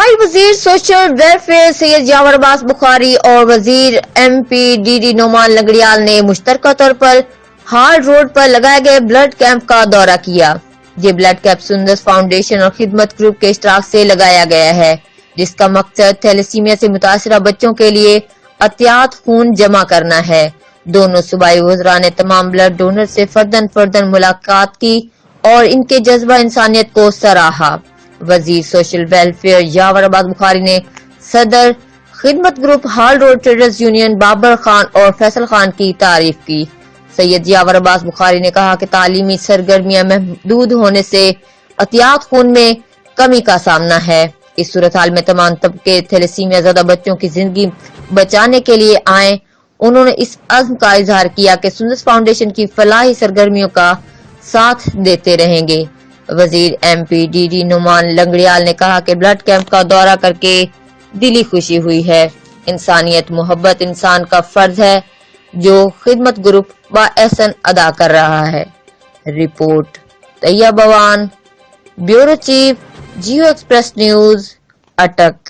सूबाई वजीर social welfare Syed यावर अब्बास बुखारी और वजीर MPDD नोमान लंगड़ियाल ने मुश्तरका तौर पर हार्ड रोड पर लगाए गए ब्लड कैंप का दौरा किया। ये ब्लड कैंप सुंदस फाउंडेशन और खिदमत ग्रुप के इश्तराक से लगाया गया है, जिसका मकसद थैलेसीमिया से मुतासरा बच्चों के लिए एहतियात खून जमा करना है। दोनों सूबाई वज़रा ने तमाम ब्लड डोनर से फर्दन मुलाकात की और इनके जज्बा इंसानियत को सराहा। वजीर सोशल वेलफेयर यावर अब्बास बुखारी ने सदर खिदमत group hall road traders union Babar Khan और फैसल खान की तारीफ की। सैयद यावर अब्बास बुखारी ने कहा कि तालीमी सरगर्मियां महदूद होने से एहतियात खून में कमी का सामना है। इस सूरत हाल में तमाम तबके थैलेसीमिया ज़दा बच्चों की जिंदगी बचाने के लिए आए। उन्होंने इस अज़्म का इजहार किया कि सुंदस फाउंडेशन की फलाही सरगर्मियों का साथ देते रहेंगे। वजीर MPDD नोमान लंगड़ियाल ने कहा कि ब्लड कैंप का दौरा करके दिली खुशी हुई है। इंसानियत मोहब्बत इंसान का फर्ज है जो खिदमत ग्रुप बाएहसन अदा कर रहा है। रिपोर्ट तैयब बवान, ब्यूरो चीफ, जियो एक्सप्रेस न्यूज, अटक।